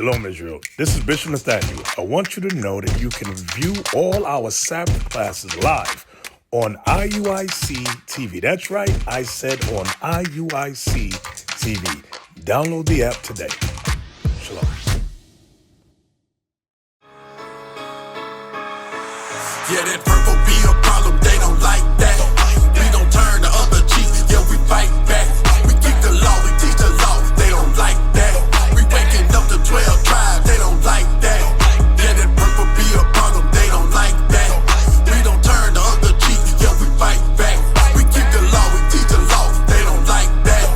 Shalom, Israel. This is Bishop Nathaniel. I want you to know that you can view all our Sabbath classes live on IUIC TV. That's right, I said on IUIC TV. Download the app today. Shalom. Yeah, that purple be a problem, they don't like that. We don't turn the other cheek, yeah, we fight back. We keep the law, we teach the law, they don't like that. We waking up the 12 tribes, they don't like that. Yeah, that purple be a problem, they don't like that. We don't turn the other cheek, yeah, we fight back. We keep the law, we teach the law, they don't like that.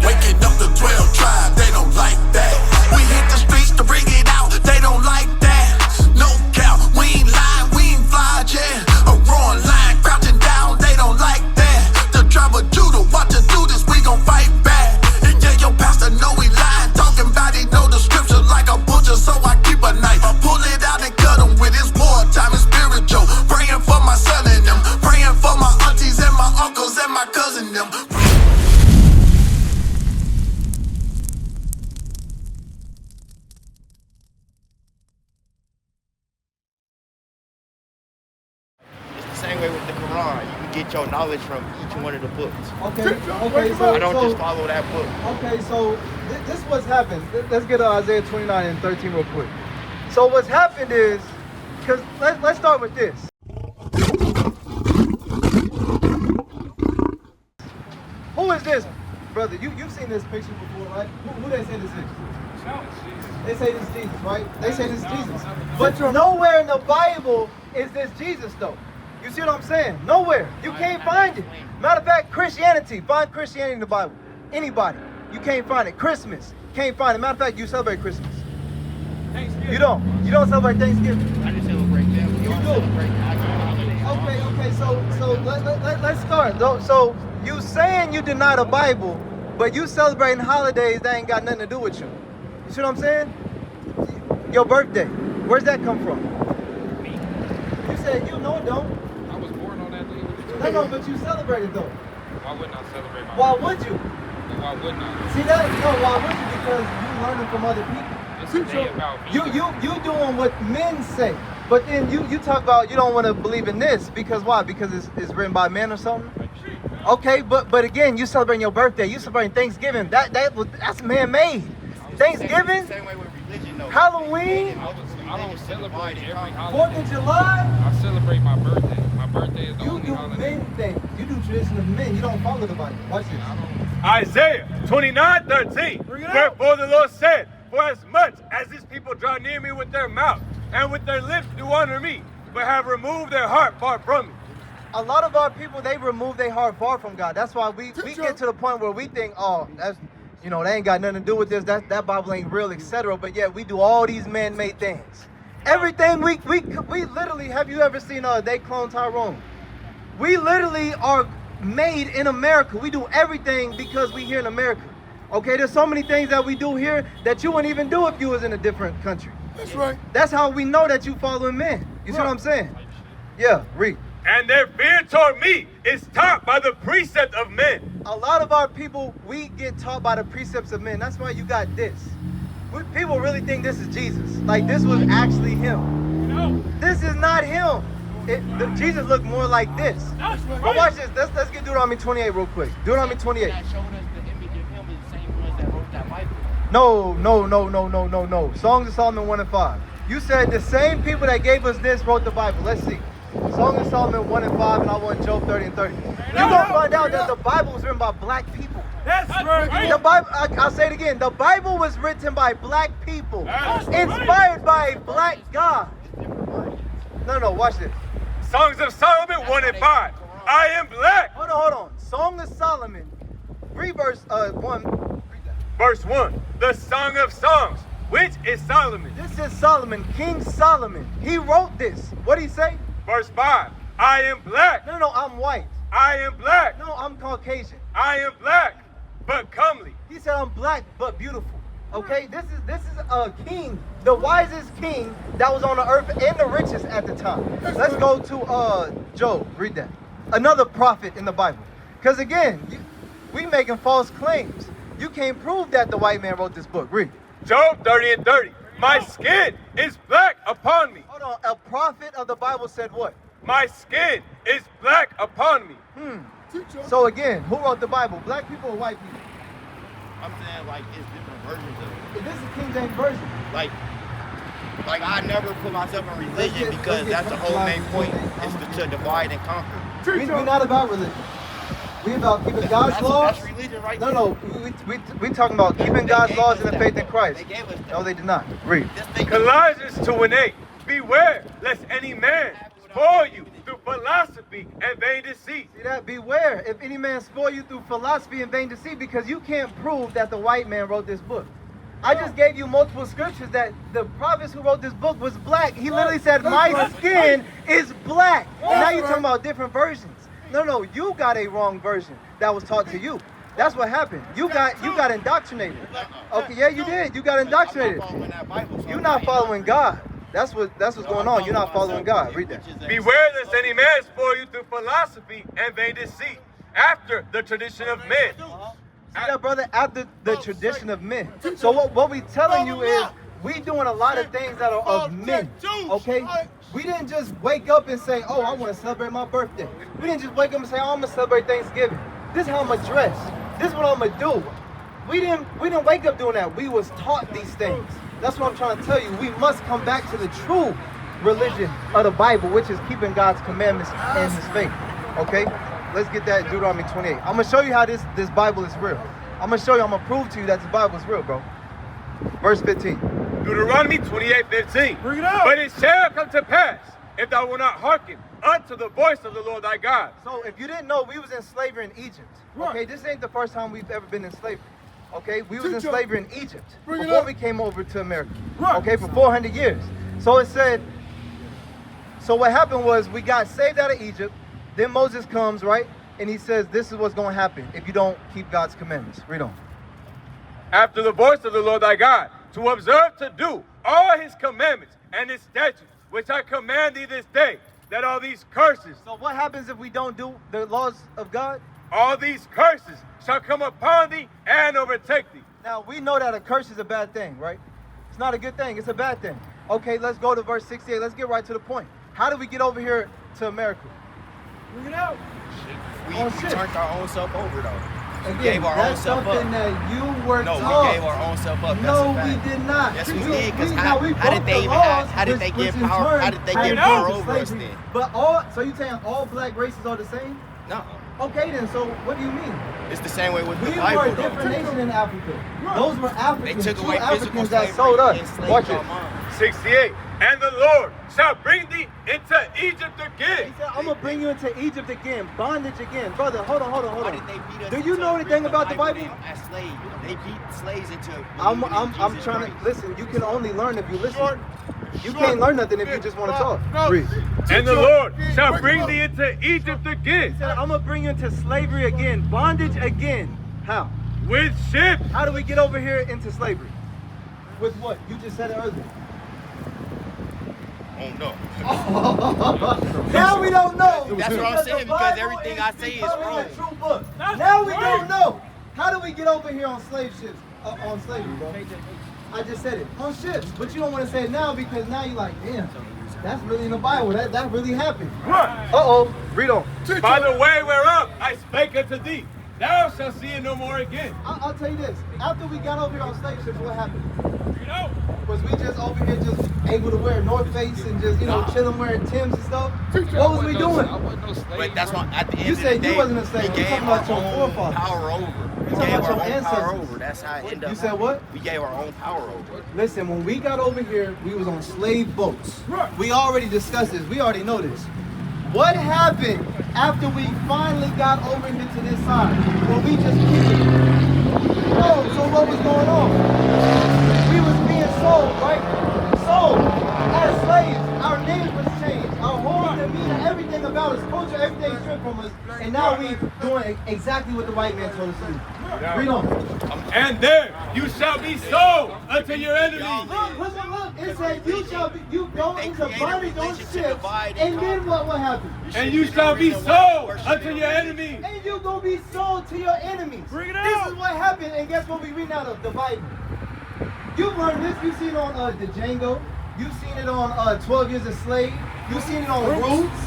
Waking up the 12 tribes, they don't like that. We hit the streets to bring it out, they don't like that. No doubt, we ain't lying, we ain't fly, yeah. A roaring lion crouching down, they don't like that. The tribe of Judah, watch us do this, we gon' fight back. And yeah, your pastor know we lying, talking about he know the scripture like a butcher, so I keep a knife. Pull it out and cut him with his wartime and spiritual. Praying for my son and them, praying for my aunties and my uncles and my cousin them. Same way with the Quran, you can get your knowledge from each one of the books. Okay, so I don't just follow that book. Okay, so this is what's happened. Let's get Isaiah 29 and 13 real quick. So what's happened is, because let's start with this. Who is this, brother? You've seen this picture before, right? Who they say this is? They say this is Jesus, right? They say this is Jesus. But nowhere in the Bible is this Jesus, though. You see what I'm saying? Nowhere. You can't find it. Matter of fact, Christianity. Find Christianity in the Bible. Anybody. You can't find it. Christmas. Can't find it. Matter of fact, you celebrate Christmas. You don't. You don't celebrate Thanksgiving. I just celebrate them. You do. Okay. So let's start. So you saying you deny the Bible, but you celebrating holidays that ain't got nothing to do with you. You see what I'm saying? Your birthday. Where's that come from? Me. You said you know it don't. I was born on that day. No, but you celebrate it though. Why wouldn't I celebrate my Why birthday? would you? Why wouldn't I? See that? No, why would you? Because you learning from other people. It's a day about me. You doing what men say, but then you talk about you don't want to believe in this because why? Because it's written by men or something. Okay, but again, you celebrating your birthday, you celebrating Thanksgiving. That's man-made. Thanksgiving, Same way with religion, though. Halloween, I don't celebrate every 4th holiday. of July. I celebrate my birthday. My birthday is the You only do holiday. men things. You do tradition of men. You don't follow the Bible. Watch this. Isaiah 29:13. Wherefore the Lord said, for as much as these people draw near me with their mouth and with their lips do honor me, but have removed their heart far from me. A lot of our people, they remove their heart far from God. That's why we get to the point where we think, oh, that's, they ain't got nothing to do with this. That Bible ain't real, etc. But yet we do all these man-made things. Everything we literally, have you ever seen They Clone Tyrone? We literally are made in America. We do everything because we here in America. Okay, there's so many things that we do here that you wouldn't even do if you was in a different country. That's right. That's how we know that you following men. You see what I'm saying? Yeah, read. And their fear toward me is taught by the precept of men. A lot of our people, we get taught by the precepts of men. That's why you got this. People really think this is Jesus. Like this was actually him. No. This is not him. Jesus looked more like this. But watch this. Let's get Deuteronomy 28 real quick. Deuteronomy 28. That showed us the image of him is the same ones that wrote that Bible. No. Songs of Solomon 1 and 5. You said the same people that gave us this wrote the Bible. Let's see. Song of Solomon 1 and 5, and I want Job 30 and 30. You're going to find out that the Bible was written by black people. That's right. The Bible, I'll say it again. The Bible was written by black people. Inspired by a black God. No, watch this. Songs of Solomon 1 and 5. I am black. Hold on. Song of Solomon. Read verse 1. Verse 1. The Song of Songs, which is Solomon. This is Solomon, King Solomon. He wrote this. What did he say? Verse 5. I am black. No, I'm white. I am black. No, I'm Caucasian. I am black, but comely. He said I'm black but beautiful. Okay, this is a king, the wisest king that was on the earth and the richest at the time. Let's go to Job. Read that. Another prophet in the Bible. Because again, we making false claims. You can't prove that the white man wrote this book. Read. Job 30 and 30. My skin is black upon me. Hold on. A prophet of the Bible said what? My skin is black upon me. So again, who wrote the Bible? Black people or white people? I'm saying like it's different versions of it. This is King James version. Like I never put myself in religion because that's the whole main point is to divide and conquer. We're not about religion. We about keeping God's laws. That's religion right No, there. we talking about keeping God's laws and the faith in Christ. They gave us that. No, they did not. Read. Colossians 2:8. Beware lest any man spoil you through philosophy and vain deceit. See that? Beware if any man spoil you through philosophy and vain deceit, because you can't prove that the white man wrote this book. I just gave you multiple scriptures that the prophets who wrote this book was black. He literally said, my skin is black. And now you're talking about different versions. No, you got a wrong version that was taught to you. That's what happened. You got indoctrinated. Okay, yeah, you did. You got indoctrinated. You're not following God. That's what's going on. You're not following God. Read that. Beware lest any man spoil you through philosophy and vain deceit, after the tradition of men. See that, brother? After the tradition of men. So what we telling you is we doing a lot of things that are of men. Okay? We didn't just wake up and say, oh, I want to celebrate my birthday. We didn't just wake up and say, oh, I'm gonna celebrate Thanksgiving. This is how I'm gonna dress. This is what I'm gonna do. We didn't wake up doing that. We was taught these things. That's what I'm trying to tell you. We must come back to the true religion of the Bible, which is keeping God's commandments and his faith. Okay? Let's get that Deuteronomy 28. I'm gonna show you how this Bible is real. I'm gonna prove to you that this Bible is real, bro. Verse 15. Deuteronomy 28:15. Bring it out. But it shall come to pass, if thou wilt not hearken unto the voice of the Lord thy God. So if you didn't know, we was in slavery in Egypt. Okay, this ain't the first time we've ever been in slavery. Okay, we was in slavery in Egypt before we came over to America. Okay, for 400 years. So it said, so what happened was we got saved out of Egypt. Then Moses comes, right? And he says, this is what's going to happen if you don't keep God's commandments. Read on. After the voice of the Lord thy God, to observe to do all his commandments and his statutes, which I command thee this day, that all these curses, So what happens if we don't do the laws of God? all these curses shall come upon thee and overtake thee. Now, we know that a curse is a bad thing, right? It's not a good thing. It's a bad thing. Okay, let's go to verse 68. Let's get right to the point. How did we get over here to America? Bring it out. We Oh, shit. turned our own self over though. We Again, gave our own that's self something up. that you were No, taught. we gave our own self up. That's No, a fact. we did not. Yes, we did. Because now we how did broke they the even laws, how did they which get in power? turn How did they had get us power into over us slavery. then? But so you saying all black races are the same? No, Okay, then. So what do you mean? it's the same way with the We were Bible a different though. nation in Africa. Those were They Africans. took True away physical Africans that slavery sold and us. enslaved Watch our it. minds. 68. And the Lord shall bring thee into Egypt He again. said, I'm gonna bring you into Egypt again, bondage again, brother. Hold on. Why did they beat us Do you into know anything about the Bible? freedom as slaves? They beat slaves into. I'm believing in Jesus trying to Christ. listen. You can only learn if you listen. You can't learn nothing if you just want to talk. Read. And the Lord shall bring thee into Egypt again He said, I'm gonna bring you into slavery again, bondage again. How? with ships. How do we get over here into slavery? With what? You just said it earlier. Oh no. Now we don't know. That's what I'm Because saying, the because Bible everything I say is becoming wrong. a true book. Now we don't know. How do we get over here on slave ships? On slavery, bro. I just said it. On ships. But you don't want to say it now because now you're like, damn, that's really in the Bible. That really happened. Uh-oh. Read on. By the way whereof I spake unto thee, thou shalt see it no more again. I'll tell you this. After we got over here on slave ships, what happened? You know? Was we just over here just able to wear North Face and just, chilling wearing Timbs and stuff? What was we doing? I wasn't no slave. But that's why at the end You of the said day, you wasn't a slave. we You're gave talking our about your own forefathers. power over. We talking gave about our your own power ancestors. over. That's how it ended up. You said what? We gave our own power over. Listen, when we got over here, we was on slave boats. We already discussed this. We already know this. What happened after we finally got over here to this side? When we just kicked it? Oh, so what was going on? We was being sold, right? Sold as slaves. Our names was changed. Our whole demeanor, everything about us, culture, everything stripped from us. And now we doing exactly what the white man told us to do. Read on. And there you shall be sold unto your enemies. Look. It said you go They into created bondage on religion to ships, divide and and then what happened? And you shall be sold unto your enemies. And you gonna be sold to your enemies. Bring it This out. is what happened, and guess what we read out of the Bible? You've learned this. You've seen it on the Django. You've seen it on 12 Years a Slave. You've seen it on Roots.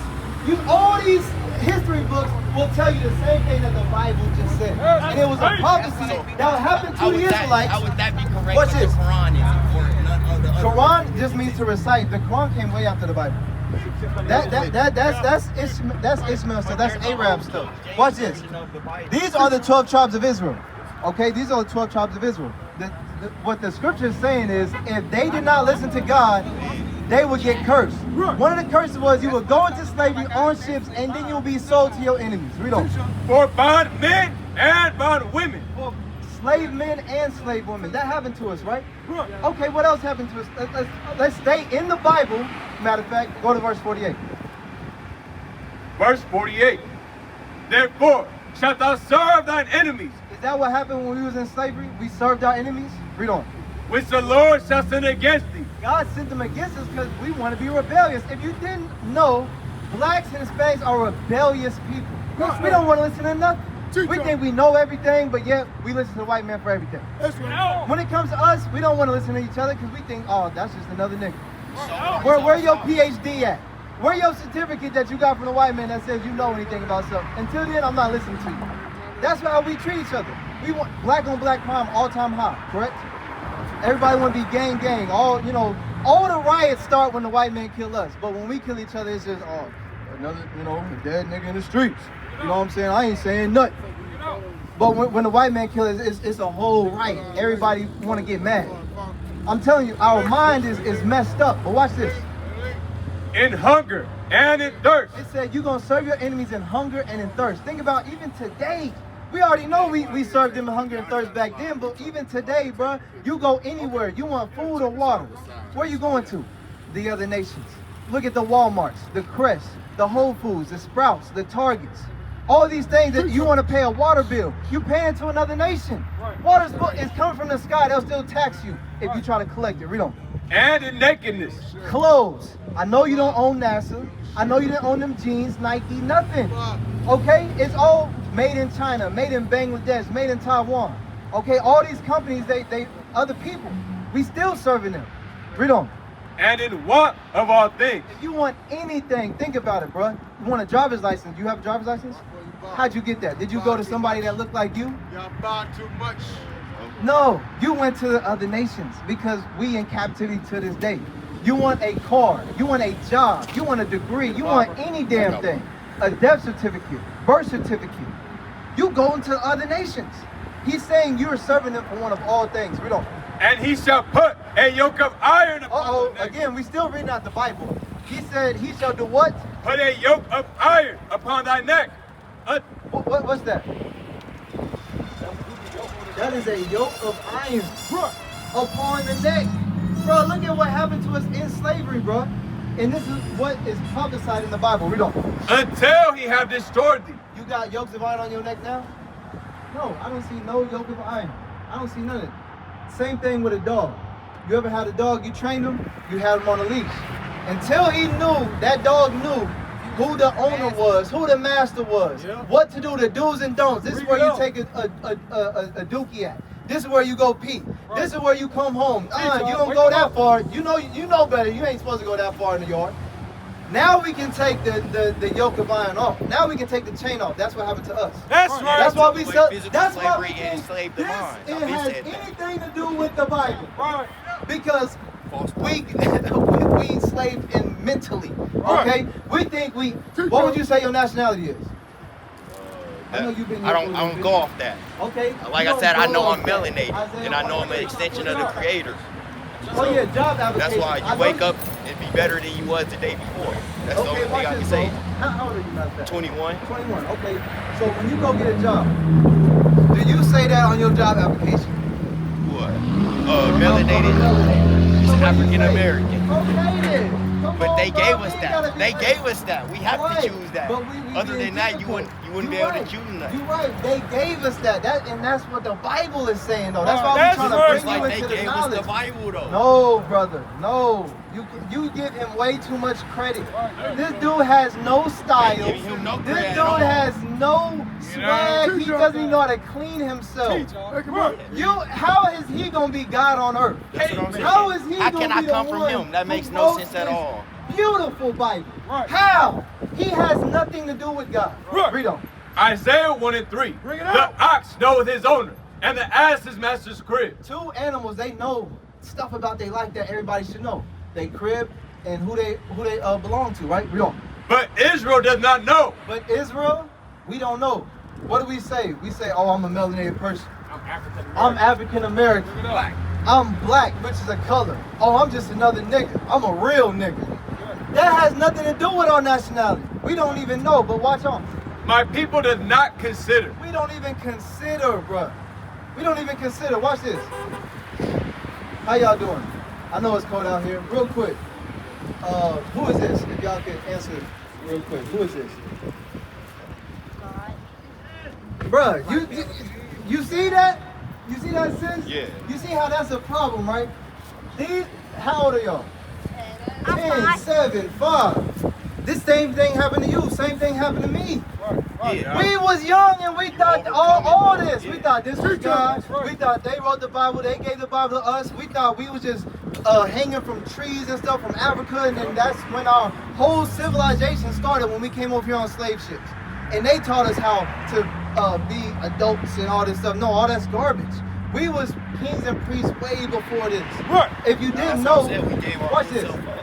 All these history books will tell you the same thing that the Bible just said. And it was a prophecy that would happen to the Israelites. How would that be correct? Watch when this. The Quran isn't for none of the other Quran just means to recite. The Quran came way after the Bible. That's Ishmael stuff. That's Arab stuff. Watch this. These are the 12 tribes of Israel. Okay, these are the 12 tribes of Israel. What the scripture is saying is, if they did not listen to God, they would get cursed. One of the curses was you would go into slavery on ships, and then you'll be sold to your enemies. Read on. For bond men and bond women. For slave men and slave women. That happened to us, right? Okay, what else happened to us? Let's stay in the Bible. Matter of fact, go to verse 48. Verse 48. Therefore shalt thou serve thine enemies, Is that what happened when we was in slavery? We served our enemies? Read on. which the Lord shall send against thee. God sent them against us because we want to be rebellious. If you didn't know, blacks and Hispanics are rebellious people. We don't want to listen to nothing. We think we know everything, but yet we listen to the white man for everything. When it comes to us, we don't want to listen to each other because we think, oh, that's just another nigga. Where your PhD at? Where your certificate that you got from the white man that says you know anything about something? Until then, I'm not listening to you. That's how we treat each other. We want black on black crime all-time high, correct? Everybody want to be gang. All the riots start when the white man kill us. But when we kill each other, it's just, oh, another, a dead nigga in the streets. You know what I'm saying? I ain't saying nothing. But when the white man kill us, it's a whole riot. Everybody want to get mad. I'm telling you, our mind is messed up. But watch this. In hunger and in thirst. It said you're going to serve your enemies in hunger and in thirst. Think about even today. We already know we served them in hunger and thirst back then, but even today, bro, you go anywhere. You want food or water. Where you going to? The other nations. Look at the Walmarts, the Crest, the Whole Foods, the Sprouts, the Targets. All these things that you want to pay a water bill, you paying to another nation. Water is coming from the sky. They'll still tax you if you try to collect it. Read on. And in nakedness. Clothes. I know you don't own NASA. I know you didn't own them jeans, Nike, nothing. Okay? It's all made in China, made in Bangladesh, made in Taiwan. Okay? All these companies, they other people. We still serving them. Read on. And in want of all things. If you want anything, think about it, bro. You want a driver's license. You have a driver's license? How'd you get that? Did you go to somebody that looked like you? Y'all buy too much. No, you went to the other nations because we in captivity to this day. You want a car, you want a job, you want a degree, you want any damn thing. A death certificate, birth certificate. You go into other nations. He's saying you're serving them for one of all things. Read on. And he shall put a yoke of iron upon thy neck. Again, we still reading out the Bible. He said he shall do what? Put a yoke of iron upon thy neck. What's that? That is a yoke of iron upon the neck. Bro, look at what happened to us in slavery, bro. And this is what is prophesied in the Bible. Read on. Until he have destroyed thee. You got yokes of iron on your neck now? No, I don't see no yoke of iron. I don't see none of it. Same thing with a dog. You ever had a dog, you trained him, you had him on a leash. Until he knew, that dog knew who the owner was, who the master was, what to do, the do's and don'ts. This is where you take a dookie at. This is where you go pee. This is where you come home. You don't go that far. You know better. You ain't supposed to go that far in the yard. Now we can take the yoke of iron off. Now we can take the chain off. That's what happened to us. That's right. That's why we sell. Physical That's why we slavery think enslaved the this mind. it I've been has said that. anything to do with the Bible. Right. Because we enslaved in mentally. Okay? We think we. What would you say your nationality is? I know you've been here I for a don't little bit. go off that. Okay. Like You I said, don't I go know off I'm that. melanated, Isaiah, and I know I'm an okay, extension what's of the up? Creator. Oh yeah, job application. That's why I you know wake up and be better than you was the day before. That's the only Okay, thing watch I can this, say. bro. How old are you, matter of fact? 21. 21. Okay. So when you go get a job, do you say that on your job application? What? Melanated. He's African American. Okay then. Come But on. they bro. gave We us ain't that. gotta be They rich. gave us that. We have Right. to choose that. But we Other being than that, you difficult. wouldn't be able to choose nothing. You're right. They gave us that. And that's what the Bible is saying, though. That's Right, why that's we're trying right. to It's bring like you they into the gave us the knowledge. Bible, though. No, brother. No. You give him way too much credit. This dude has no style. Giving him no This credit at dude all. has no swag. He doesn't even know how to clean himself. How is he gonna be God on earth? That's what I'm saying. How is he How gonna can I be come the from one him? That who makes no wrote sense at this all. Beautiful Bible. Right. How? He has nothing to do with God. Right. Read on. Isaiah 1:3. Bring it The out. ox knoweth his owner, and the ass his master's crib. Two animals, they know stuff about their life that everybody should know. They crib and who they belong to, right? Read on. But Israel does not know. But Israel, we don't know. What do we say? We say, oh, I'm a melanated person. I'm African American. I'm black, which is a color. Oh, I'm just another nigga. I'm a real nigga. That has nothing to do with our nationality. We don't even know, but watch on. My people does not consider. We don't even consider, bruh. We don't even consider. Watch this. How y'all doing? I know it's cold out here. Real quick. Who is this? If y'all can answer real quick. Who is this? Bruh, you see that? You see that, sis? Yeah. You see how that's a problem, right? How old are y'all? I'm 10, fine. 7, 5. This same thing happened to you. Same thing happened to me. Yeah. We was young and we thought all Overcoming, this. yeah. We thought this was God. We thought they wrote the Bible. They gave the Bible to us. We thought we was just hanging from trees and stuff from Africa. And then that's when our whole civilization started, when we came over here on slave ships. And they taught us how to be adults and all this stuff. No, all that's garbage. We was kings and priests way before this. Right. If you didn't That's know, what I'm saying. We gave our watch own this. self up.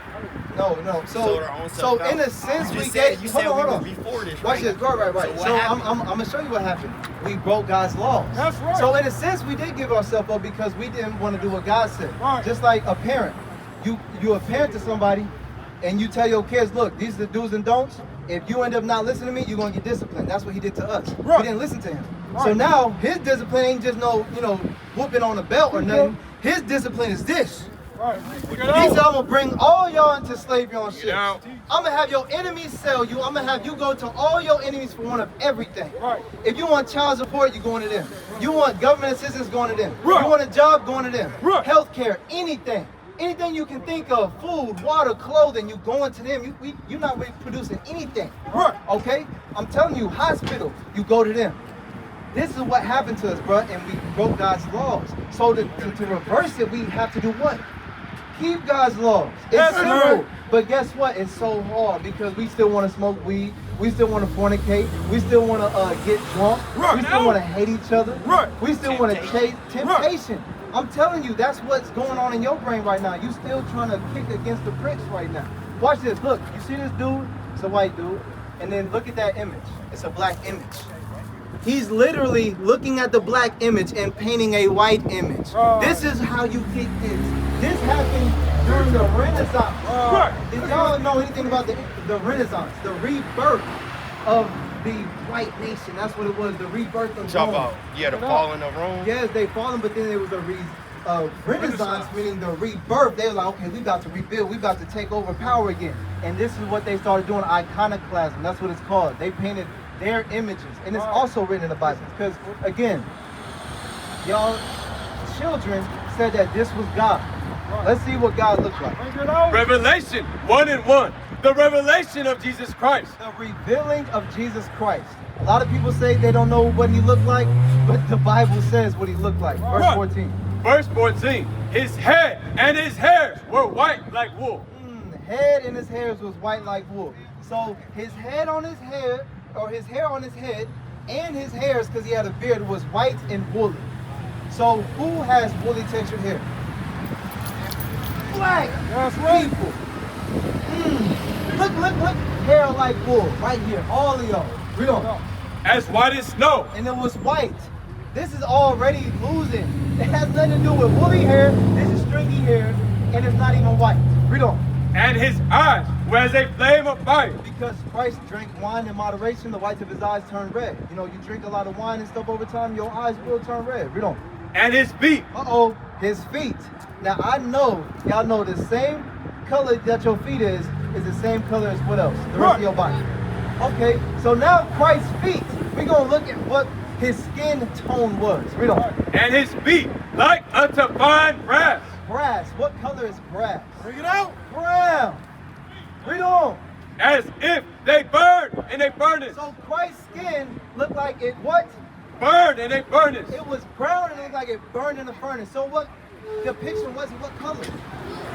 No. Sold our own So self in out. a sense, You we just said- gave. you Hold said we on. was before this, Watch right? this. Right. So what So happened? I'm gonna show you what happened. We broke God's laws. That's right. So in a sense, we did give ourselves up because we didn't want to do what God said. Right. Just like a parent, you a parent to somebody, and you tell your kids, look, these are the do's and don'ts. If you end up not listening to me, you're gonna get disciplined. That's what he did to us. Right. We didn't listen to him. Right. So now his discipline ain't just no, whooping on the belt or nothing. His discipline is this. Right. He said, I'm gonna bring all y'all into slavery on ships. Yeah. I'm gonna have your enemies sell you. I'm gonna have you go to all your enemies for one of everything. Right. If you want child support, you're going to them. You want government assistance, going to them. Right. You want a job, going to them. Right. Healthcare, anything. Anything you can think of, food, water, clothing, you going to them. You're not really producing anything. Right. Okay? I'm telling you, hospital, you go to them. This is what happened to us, bro, and we broke God's laws. So to reverse it, we have to do what? Keep God's laws. It's That's simple. right. But guess what? It's so hard because we still want to smoke weed. We still want to fornicate. We still want to get drunk. Right. We still want to hate each other. Right. We still want to chase Right. temptation. I'm telling you, that's what's going on in your brain right now. You still trying to kick against the pricks right now. Watch this. Look, you see this dude? It's a white dude. And then look at that image. It's a black image. He's literally looking at the black image and painting a white image. Right. This is how you kick this. This happened during the Renaissance. Right. Did y'all know anything about the Renaissance? The rebirth of the white nation. That's what it was. The rebirth of Talk Rome. about, the falling of Rome. Yes, they fallen, but then there was a Renaissance, meaning the rebirth. They were like, okay, we about to rebuild. We about to take over power again. And this is what they started doing, iconoclasm. That's what it's called. They painted their images. And it's also written in the Bible. Because, again, y'all children said that this was God. Let's see what God looks like. Bring it out. Revelation 1:1. The revelation of Jesus Christ. The revealing of Jesus Christ. A lot of people say they don't know what he looked like, but the Bible says what he looked like. Verse Right. 14. Verse 14. His head and his hairs were white like wool. Head and his hairs was white like wool. So his head on his head, or his hair on his head, and his hairs, because he had a beard, was white and woolly. So who has woolly textured hair? Black That's right. people. Look, hair like wool, right here, all of y'all. Read on. As white as snow. And it was white. This is already losing. It has nothing to do with woolly hair. This is stringy hair, and it's not even white. Read on. And his eyes were as a flame of fire. Because Christ drank wine in moderation, the whites of his eyes turned red. You know, you drink a lot of wine and stuff over time, your eyes will turn red. Read on. And his feet. His feet. Now I know, y'all know the same color that your feet is is the same color as what else? The rest of your body. Okay, so now Christ's feet, we're going to look at what his skin tone was. Read on. And his feet like unto fine brass. Brass. What color is brass? Bring it out. Brown. Read on. As if they burned in a furnace. So Christ's skin looked like it what? Burned in a furnace. It was brown and it looked like it burned in the furnace. So what depiction was it? What color?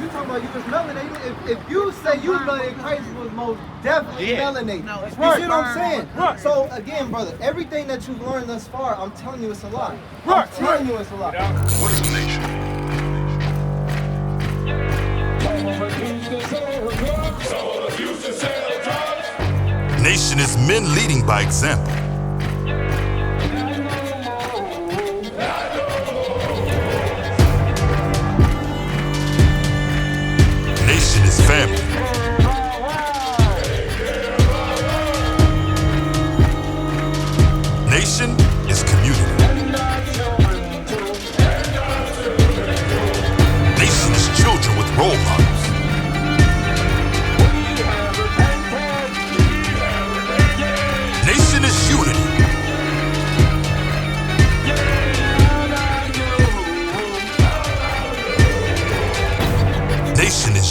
You talking about you was melanated. If you say you was melanated, Christ was most definitely melanated. No, you it's see what right. I'm saying? Right. So again, brother, everything that you've learned thus far, I'm telling you it's a lie. I'm telling you it's a lie. What is a nation? Nation is men leading by example. Nation is family. Nation is community. Nation is children with role models. Nation is unity. Nation is